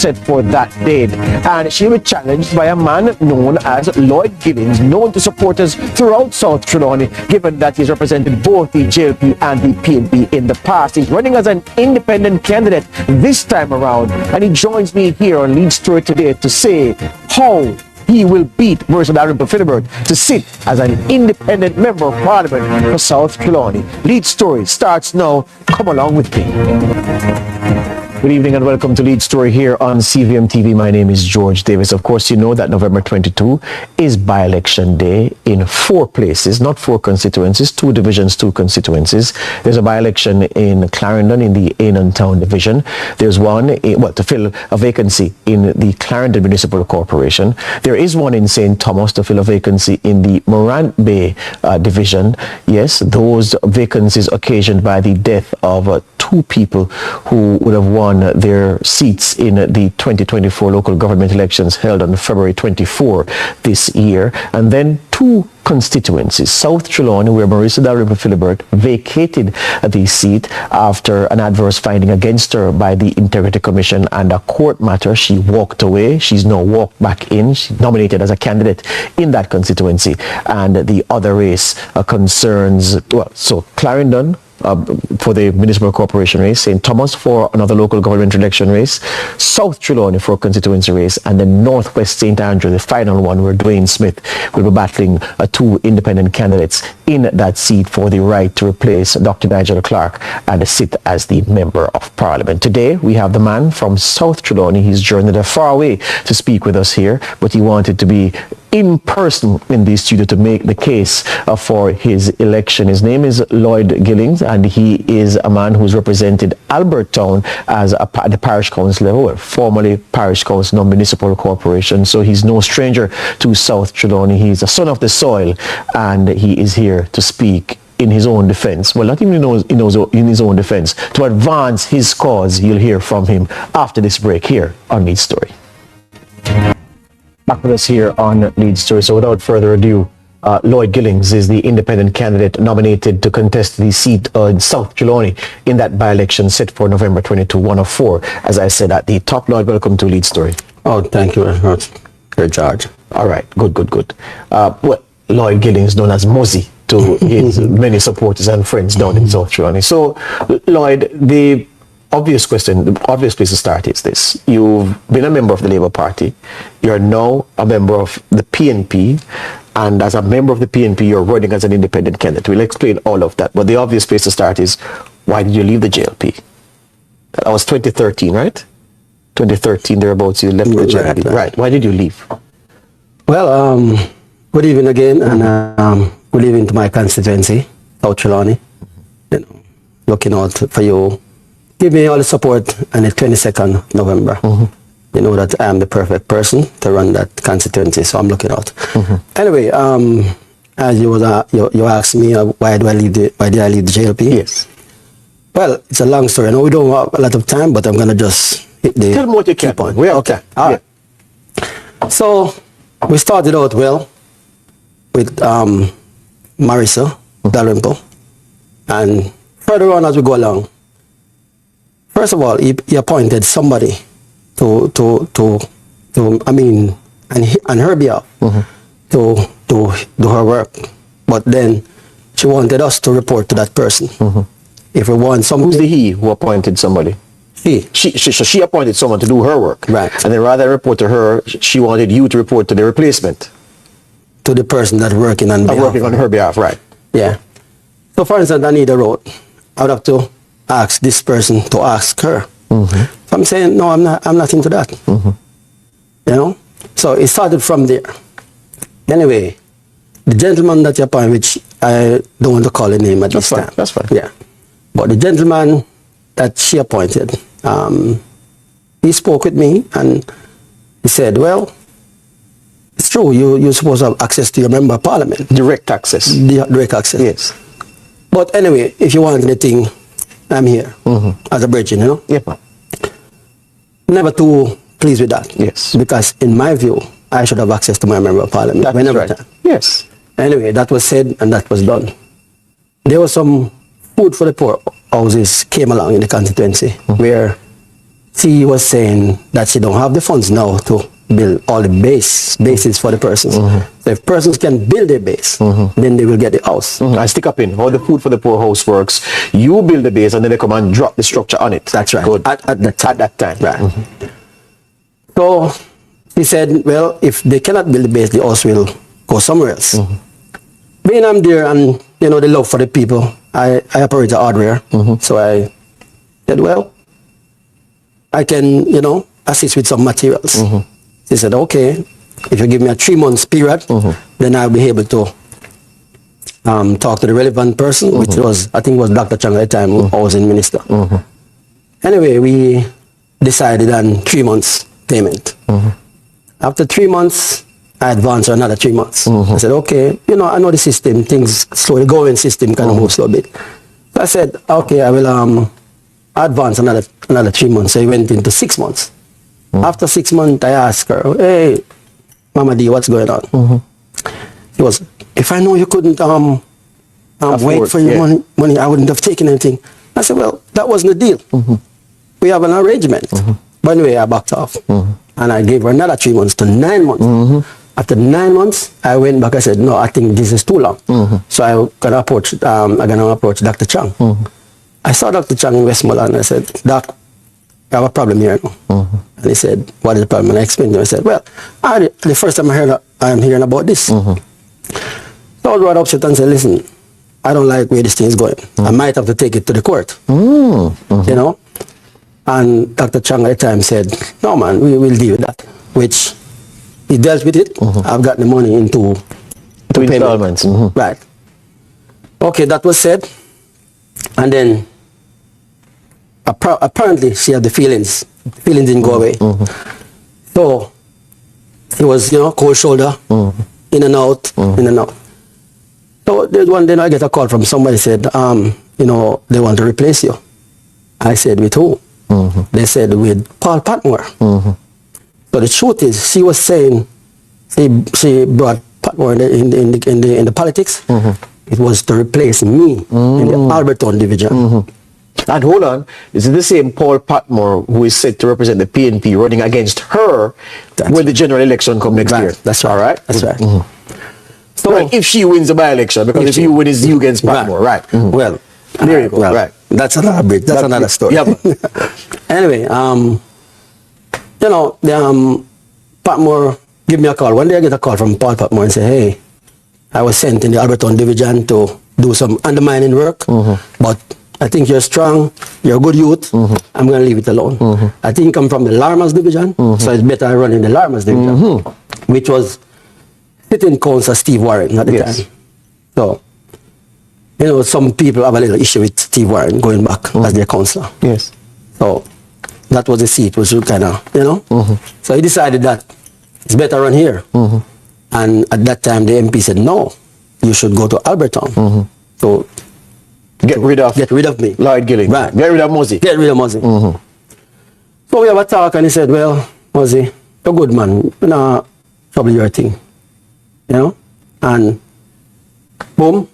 set for that date. And she will be challenged by a man known as Lloyd Gillings, known to supporters throughout South Trelawney, given that he's represented both the JLP and the PNP in the past. He's running as an independent candidate this time around, and he joins me here on Lead Story today to say how he will beat Marissa Philibert to sit as an independent member of Parliament for South Trelawney. Lead Story starts now. Come along with me. Good evening and welcome to Lead Story here on CVM TV. My name is George Davis. Of course, you know that November 22 is by-election day in 4 places, not 4 constituencies, 2 divisions, 2 constituencies. There's a by-election in Clarendon in the Annan Town division. There's one, to fill a vacancy in the Clarendon Municipal Corporation. There is one in St. Thomas to fill a vacancy in the Morant Bay division. Yes, those vacancies occasioned by the death of 2 people who would have won their seats in the 2024 local government elections held on February 24 this year. And then 2 constituencies, South Trelawney, where Marissa Philibert vacated the seat after an adverse finding against her by the Integrity Commission and a court matter. She walked away. She's now walked back in. She's nominated as a candidate in that constituency. And the other race concerns, Clarendon, for the Municipal Corporation race, St. Thomas for another local government election race, South Trelawney for a constituency race, and then Northwest St. Andrew, the final one, where Dwayne Smith will be battling 2 independent candidates in that seat for the right to replace Dr. Nigel Clark and sit as the Member of Parliament. Today, we have the man from South Trelawney. He's journeyed a far way to speak with us here, but he wanted to be in person in the studio to make the case for his election. His name is Lloyd Gillings, and he is a man who's represented Albertown as at the parish council level, formerly parish council, now municipal corporation. So he's no stranger to South Trelawney. He's a son of the soil, and he is here to speak in his own defense. Well, not even in his own defense, to advance his cause. You'll hear from him after this break here on Lead Story. Back with us here on Lead Story. So without further ado, Lloyd Gillings is the independent candidate nominated to contest the seat in South Trelawney in that by-election set for November 22, 1 of 4. As I said at the top, Lloyd, welcome to Lead Story. Oh, thank you very much, George. All right, good. Lloyd Gillings, known as Muzzy to his many supporters and friends down in South Trelawney. So, Lloyd, the obvious place to start is this. You've been a member of the Labour Party. You're now a member of the PNP. And as a member of the PNP, you're running as an independent candidate. We'll explain all of that. But the obvious place to start is, why did you leave the JLP? That was 2013, right? 2013, thereabouts, you left the JLP. Right. Why did you leave? Well, good evening again, and good evening to my constituency, South Trelawney. Looking out for you. Give me all the support on the 22nd November. You know that I am the perfect person to run that constituency, so I'm looking out. Anyway, as you asked me why did I leave the JLP? Yes. Well, it's a long story. I know we don't have a lot of time, but I'm gonna just hit the Tell me what you key can. point. Okay. All right. So we started out well with Marissa Dalrymple, and further on as we go along, first of all, he appointed somebody on her behalf to do her work. But then she wanted us to report to that person. If we want something. Who's the he who appointed somebody? She appointed someone to do her work. Right. And then rather than report to her, she wanted you to report to the replacement. To the person that's working on her behalf, right. Yeah. So for instance, I need a road. I would have to ask this person to ask her. So I'm saying, no, I'm not into that. You know? So it started from there. Anyway, the gentleman that you appointed, which I don't want to call his name at this time. That's fine. Yeah. But the gentleman that she appointed, he spoke with me and he said, well, it's true, you're supposed to have access to your member of parliament. Direct access. Direct access. Yes. But anyway, if you want anything, I'm here as a bridging, you know? Yep. Never too pleased with that. Yes. Because in my view, I should have access to my member of parliament. That's whenever right. time. Yes. Anyway, that was said and that was done. There was some food for the poor houses came along in the constituency where she was saying that she don't have the funds now to build all the bases for the persons. So if persons can build their base, then they will get the house. I stick up in how the food for the poor house works. You build the base and then they come and drop the structure on it. That's right. Good. At that time. Right. So he said, well, if they cannot build the base, the house will go somewhere else. Being I'm there and, you know, the love for the people, I operate a hardware. So I said, well, I can, you know, assist with some materials. He said, okay, if you give me a 3 months period, then I'll be able to talk to the relevant person, which was, I think was Dr. Chang at the time, who was in minister. Anyway, we decided on 3 months payment. After 3 months, I advanced another 3 months. I said, okay, you know, I know the system, things slowly going, system kind of moves a bit. So I said, okay, I will advance another 3 months. So I went into 6 months. After 6 months, I asked her, hey, Mama D, what's going on? She was, if I know you couldn't wait for your money, I wouldn't have taken anything. I said, well, that wasn't the deal. We have an arrangement. But anyway, I backed off. And I gave her another 3 months to 9 months. After 9 months, I went back. I said, no, I think this is too long. So I'm gonna approach Dr. Chang. I saw Dr. Chang in Westmoreland and I said, Doc, I have a problem here now. And he said, what is the problem? And I explained to him. I said, well, the first time I'm hearing about this. So I was right upset and said, listen, I don't like where this thing is going. I might have to take it to the court. You know? And Dr. Chang at the time said, no man, we will deal with that. Which he dealt with it. I've got the money into installments. Right. Okay, that was said. And then apparently she had the feelings. The feelings didn't go away. So it was, you know, cold shoulder, in and out, in and out. So there's one day I get a call from somebody said, you know, they want to replace you. I said, with who? They said, with Paul Patmore. So the truth is, she was saying, she brought Patmore in the politics. It was to replace me in the Alberton division. And hold on, is it the same Paul Patmore who is set to represent the PNP running against her when the general election comes next year? That's right. All right? That's right. So right, if she wins the by-election, because if you win, it's you against Patmore, right? Well, there you go. Well, right. That's another bit. That's another story. Yeah. Anyway, you know, Patmore give me a call. One day I get a call from Paul Patmore and say, hey, I was sent in the Alberton division to do some undermining work, but I think you're strong, you're a good youth, I'm going to leave it alone. I think I'm from the Larmas division, so it's better I run in the Larmas division, which was sitting councillor Steve Warren at the time. So, you know, some people have a little issue with Steve Warren going back as their councillor. Yes. So, that was the seat, which was kind of, you know. So he decided that it's better run here. And at that time, the MP said, no, you should go to Alberton. So, Get rid of me. Lloyd Gillings. Right. Get rid of Mosey. Get rid of Mosey. So we have a talk and he said, well, Mosey, you're good man. You know, trouble your thing. You know? And boom,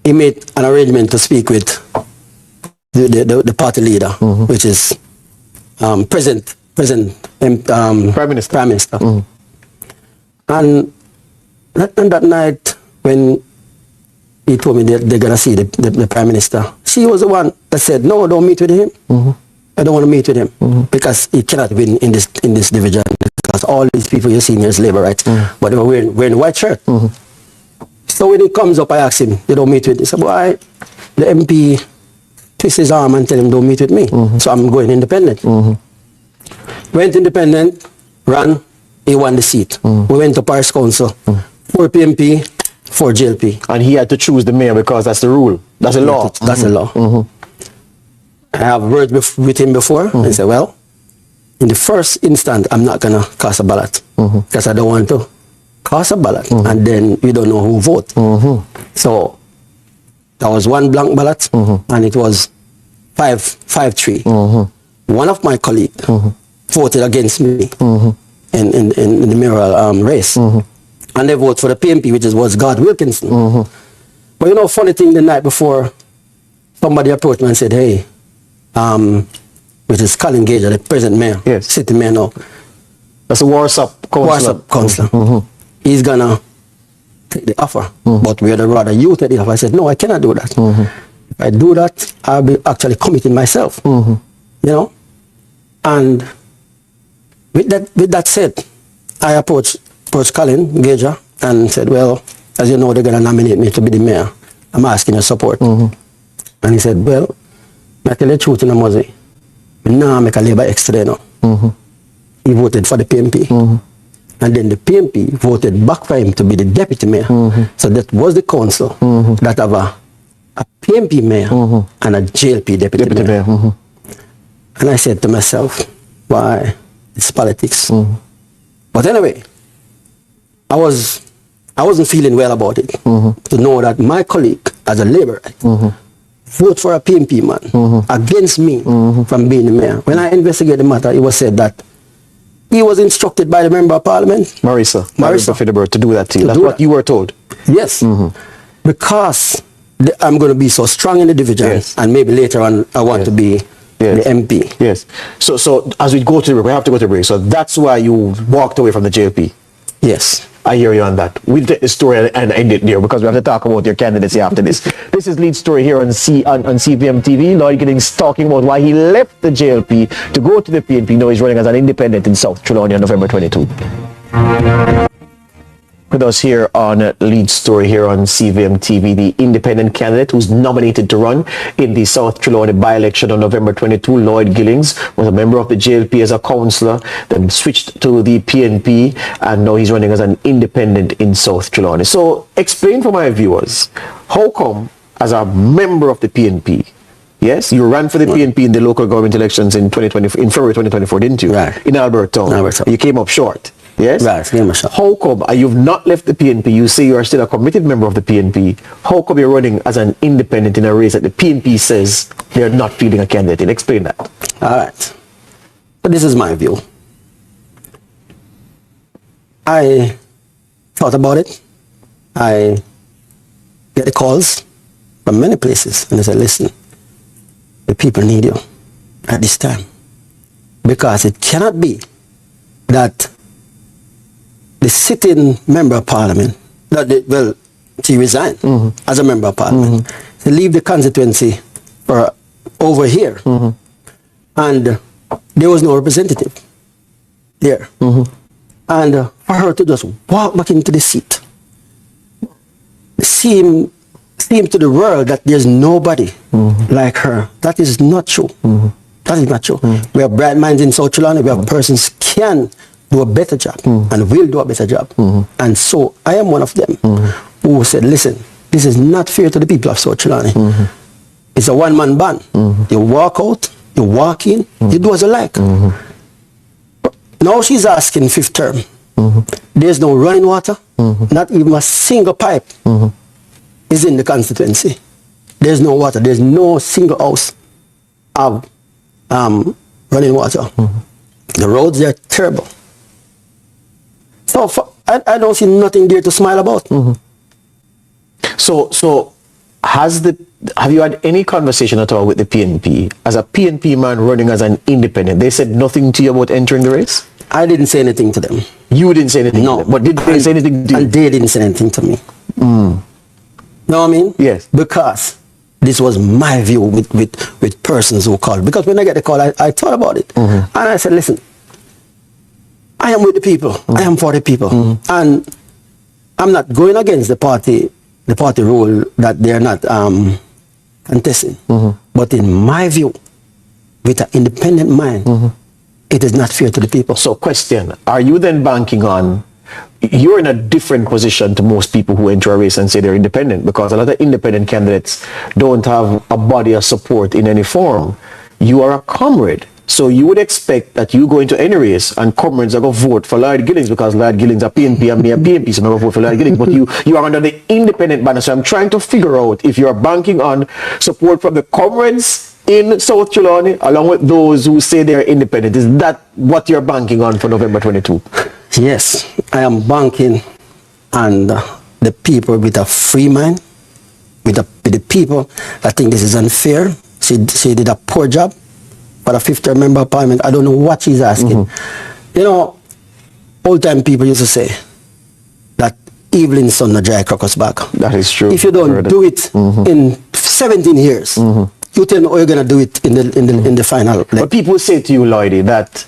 he made an arrangement to speak with the party leader, which is present Prime Minister. And that night when he told me they're going to see the Prime Minister, she was the one that said, no, don't meet with him. I don't want to meet with him because he cannot win in this division because all these people you're seeing here is labor rights. But they were wearing a white shirt. So when he comes up, I ask him, you don't meet with him. He said, why? The MP twists his arm and tell him, don't meet with me. So I'm going independent. Went independent, ran, he won the seat. We went to Parish Council, 4 PNP, 4 JLP. And he had to choose the mayor because that's the rule. That's the law. That's the law. I have worked with him before. And he said, well, in the first instant, I'm not going to cast a ballot because I don't want to cast a ballot and then we don't know who vote. So there was one blank ballot and it was 5-3. One of my colleagues voted against me in the mayoral race. And they voted for the PNP, which was God Wilkinson. But you know, funny thing, the night before, somebody approached me and said, hey, which is Colin Gager, the present mayor, Yes. city mayor now, That's the Warsaw councillor. Warsaw councillor. He's gonna take the offer, but we'd rather you take the offer. I said, no, I cannot do that. If I do that, I'll be actually committing myself. You know, and with that said, I approached Colin Gager and said, well, as you know, they're gonna nominate me to be the mayor. I'm asking your support. And he said, well, I tell you the truth in a muzzy. Now I make a labor extra now. He voted for the PNP. And then the PNP voted back for him to be the deputy mayor. So that was the council that have a PNP mayor and a JLP deputy mayor. And I said to myself, why? It's politics. But anyway, I wasn't feeling well about it. To know that my colleague as a labourite vote for a PNP man against me from being the mayor. When I investigated the matter, it was said that he was instructed by the member of parliament, Marisa Fidebert, to do that to you. To That's do what that. you were told. Yes, because I'm going to be so strong in the division, Yes. and maybe later on I want to be the MP. Yes. So as we go to the break, we have to go to the break. So that's why you walked away from the JLP. Yes. I hear you on that. We'll take the story and end it there because we have to talk about your candidacy after this. This is Lead Story here on CVM TV. Lloyd Gillings talking about why he left the JLP to go to the PNP. Now he's running as an independent in South Trelawney on November 22. With us here on Lead Story here on CVM TV, the independent candidate who's nominated to run in the South Trelawney by-election on November 22, Lloyd Gillings, was a member of the JLP as a councillor, then switched to the PNP, and now he's running as an independent in South Trelawney. So explain for my viewers, how come as a member of the PNP, yes, you ran for the PNP in the local government elections in February 2024, didn't you? Right. In Albert Town. You came up short. Yes? Right, how come you've not left the PNP? You say you are still a committed member of the PNP. How come you're running as an independent in a race that the PNP says they're not fielding a candidate in? Explain that. All right. But this is my view. I thought about it. I get the calls from many places, and they said, listen, the people need you at this time. Because it cannot be that the sitting member of parliament, she resigned as a member of parliament. They leave the constituency for over here, and there was no representative there. And for her to just walk back into the seat, seem to the world that there's nobody like her. That is not true. That is not true. We have bright minds in South Trelawney. We have persons can do a better job and will do a better job. And so I am one of them who said, listen, this is not fair to the people of South Trelawney. It's a one-man band. You walk out, you walk in, you do as you like. Now she's asking fifth term. There's no running water, not even a single pipe is in the constituency. There's no water, there's no single house of running water. The roads are terrible. So I don't see nothing there to smile about. So have you had any conversation at all with the PNP as a PNP man running as an independent? They said nothing to you about entering the race? I didn't say anything to them. You didn't say anything No. to them, but did they say anything to you? And they didn't say anything to me. Know what I mean? Yes. Because this was my view with persons who called. Because when I get the call, I thought about it. And I said, listen, I am with the people. I am for the people. And I'm not going against the party rule that they are not contesting. But in my view, with an independent mind, it is not fair to the people. So question, are you then banking on, you're in a different position to most people who enter a race and say they're independent, because a lot of independent candidates don't have a body of support in any form. You are a comrade. So you would expect that you go into any race and comrades are going to vote for Lloyd Gillings because Lloyd Gillings are PNP and me a PNP, so I'm going to vote for Lloyd Gillings. But you are under the independent banner. So I'm trying to figure out if you're banking on support from the comrades in South Trelawney along with those who say they're independent. Is that what you're banking on for November 22? Yes, I am banking on the people with a free mind, with the people that think this is unfair. She did a poor job for the fifth-term member of parliament. I don't know what she's asking. You know, old-time people used to say that evening sun no dry crocus back. That is true. If you don't do it in 17 years, you tell me how you're going to do it in the final. But people say to you, Lloydie, that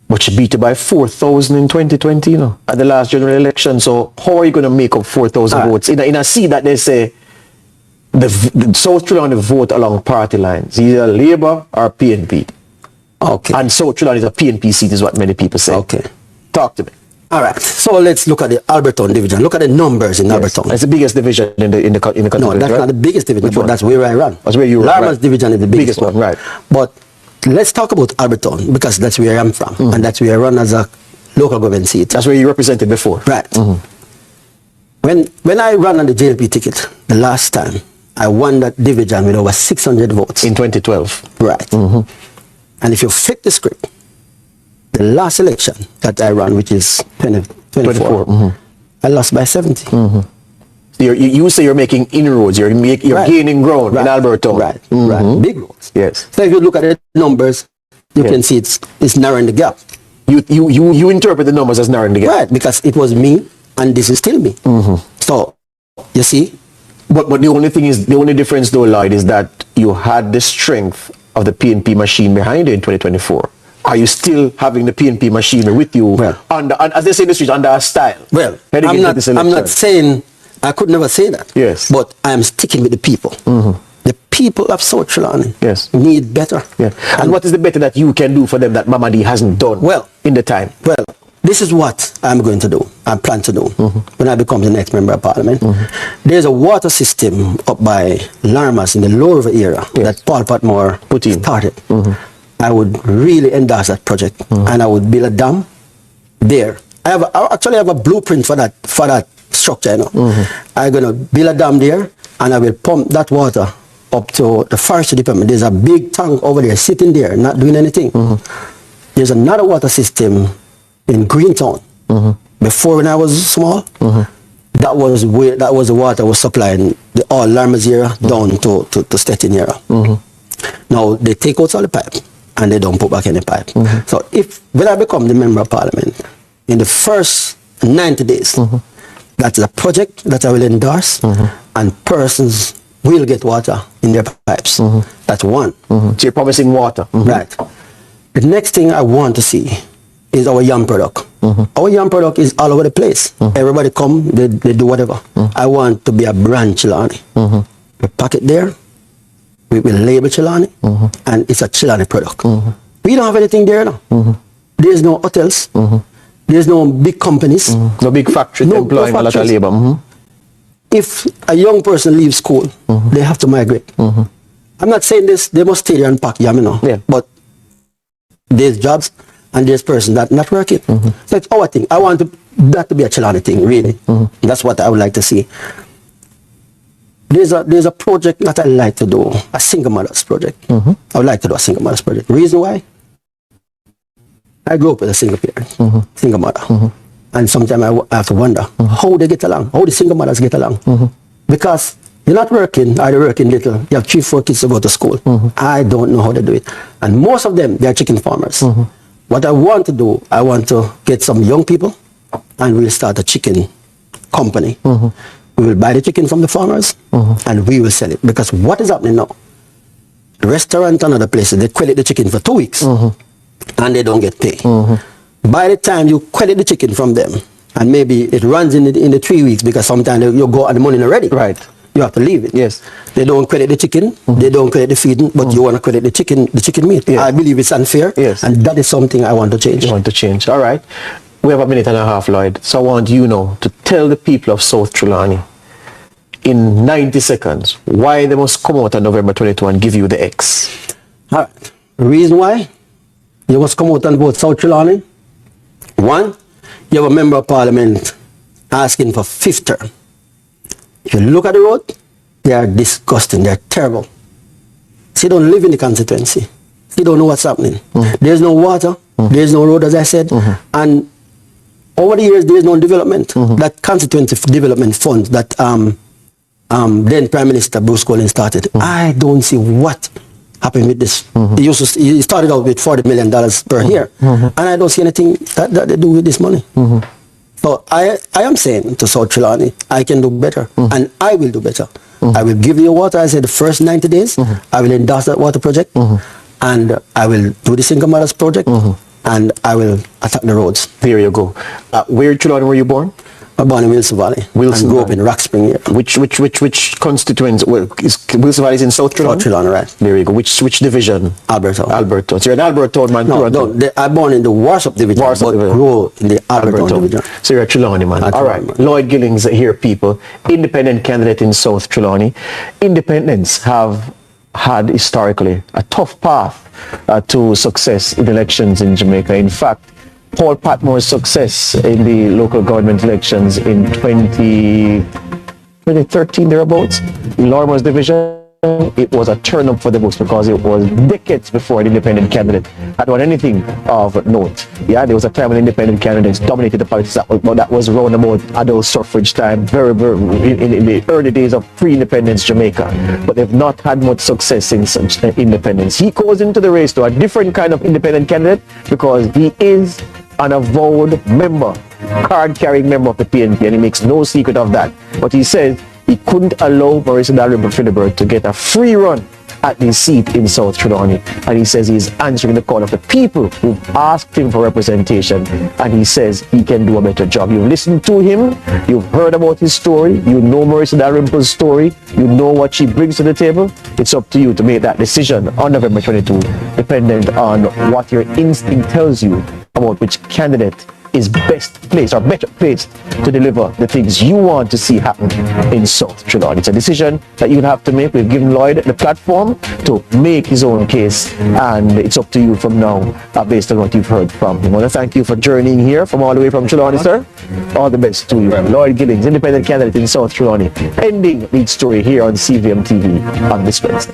but you beat it by 4,000 in 2020, you know, at the last general election. So how are you going to make up 4,000 votes? In a seat that they say the South Carolina vote along party lines, either Labour or PNP. Okay. And South Carolina is a PNP seat is what many people say. Okay. Talk to me. All right. So let's look at the Alberton division. Look at the numbers in Alberton. It's the biggest division in the country. No, that's right? not the biggest division, Which but one? that's where I run. That's where you run. Larmer's right. division is the biggest one. Right. But let's talk about Alberton because that's where I'm from. And that's where I run as a local government seat. That's where you represented before. Right. When I ran on the JLP ticket the last time, I won that division with over 600 votes. In 2012. Right. And if you flip the script, the last election that I ran, which is 2024, I lost by 70. You say you're making inroads, you're Right. gaining ground in Right. Alberta. Right. Right. Big roads. Yes. So if you look at the numbers, you can see it's narrowing the gap. You interpret the numbers as narrowing the gap. Right, because it was me and this is still me. So, you see? But the only thing is, the only difference though, Lloyd, is that you had the strength of the PNP machine behind you in 2024. Are you still having the PNP machinery with you, Well, as they say in the street, under a style? Well, heading into this I'm election? not saying, I could never say that. Yes. But I'm sticking with the people. The people of South Carolina Yes. need better. Yeah. And what is the better that you can do for them that Mamadi hasn't done in the time? Well, this is what I'm going to do, I plan to do when I become the next member of parliament. There's a water system up by Larmas in the Lower River area that Paul PATMORE started. I would really endorse that project and I would build a dam there. I actually have a blueprint for that structure, you know. I'm going to build a dam there and I will pump that water up to the forestry department. There's a big tank over there sitting there, not doing anything. There's another water system in Greentown. Before, when I was small, that was the water was supplying the all Larmas area down to Stettin area. Now they take out all the pipe and they don't put back any pipe. So when I become the member of parliament, in the first 90 days, that's a project that I will endorse, and persons will get water in their pipes. That's one. So you're promising water. Right. The next thing I want to see is our yam product. Our yam product is all over the place. Everybody come, they do whatever. I want to be a brand Chilani. We pack it there, we will label Chilani, and it's a Chilani product. We don't have anything there now. There's no hotels. There's no big companies. No big factories employing a lot of labor. If a young person leaves school, they have to migrate. I'm not saying this, they must stay there and pack yam, you know. But there's jobs and there's person that not working. So it's our thing. I want that to be a Chilani thing, really. That's what I would like to see. There's a project that I like to do, a single mothers project. I would like to do a single mothers project. Reason why? I grew up with a single parent, single mother. And sometimes I have to wonder how they get along, how the single mothers get along. Because you're not working, or you're working little, you have 3-4 kids to go to school. I don't know how they do it. And most of them, they're chicken farmers. What I want to do, I want to get some young people and we'll start a chicken company. We will buy the chicken from the farmers and we will sell it. Because what is happening now? The restaurant and other places, they credit the chicken for 2 weeks and they don't get paid. By the time you credit the chicken from them, and maybe it runs in the 3 weeks because sometimes you go at the money already. Right. You have to leave it. Yes. They don't credit the chicken, they don't credit the feeding, but you want to credit the chicken meat. I believe it's unfair. Yes. And that is something I want to change. You want to change. All right. We have a minute and a half, Lloyd. So I want you now to tell the people of South Trelawney in 90 seconds why they must come out on November 22 and give you the X. All right. The reason why you must come out and vote South Trelawney. One, you have a member of parliament asking for 5th term. If you look at the road, they are disgusting, they are terrible. So you don't live in the constituency. You don't know what's happening. There's no water, there's no road, as I said, and over the years there's no development. That constituency development fund that then Prime Minister Bruce Collins started, I don't see what happy with this. He started out with $40 million per year, and I don't see anything that they do with this money. So I am saying to South Trelawney, I can do better, and I will do better. I will give you water. I said the first 90 days, I will endorse that water project, and I will do the single mothers project, and I will attack the roads. There you go. Where in Trelawney were you born? I was born in Wilson Valley. Wilson and grew up Valley. in Rock Spring here. Which constituents? Well, is Wilson Valley is in South Trelawney? South Trelawney, right. There you go. Which division? Alberto. Alberto. So you're an Alberto man. No, I'm born in the Warsop division, Warsop but division. grew in the Alberto division. So you're a Trelawney man. A All right. Trelawney man. Lloyd Gillings here, people. Independent candidate in South Trelawney. Independents have had historically a tough path to success in elections in Jamaica. In fact, Paul Patmore's success in the local government elections in 2013 thereabouts, in Lorimer's division, it was a turn up for the books because it was decades before an independent candidate had done anything of note. Yeah, there was a time when independent candidates dominated the politics, but that was around about adult suffrage time, very in the early days of pre-independence Jamaica. But they've not had much success since independence. He goes into the race to a different kind of independent candidate because he is an avowed member, card-carrying member of the PNP, and he makes no secret of that. But he says he couldn't allow Maurice Dalrymple Philibert to get a free run at the seat in South Trelawney. And he says he's answering the call of the people who've asked him for representation. And he says he can do a better job. You've listened to him. You've heard about his story. You know Maurice Dalrymple's story. You know what she brings to the table. It's up to you to make that decision on November 22, dependent on what your instinct tells you about which candidate is best placed or better placed to deliver the things you want to see happen in South Trelawney. It's a decision that you'll have to make. We've given Lloyd the platform to make his own case, and it's up to you from now based on what you've heard from him. I want to thank you for journeying here from all the way from Trelawney, sir. All the best to you. Lloyd Gillings, independent candidate in South Trelawney, ending lead story here on CVM TV on this Wednesday.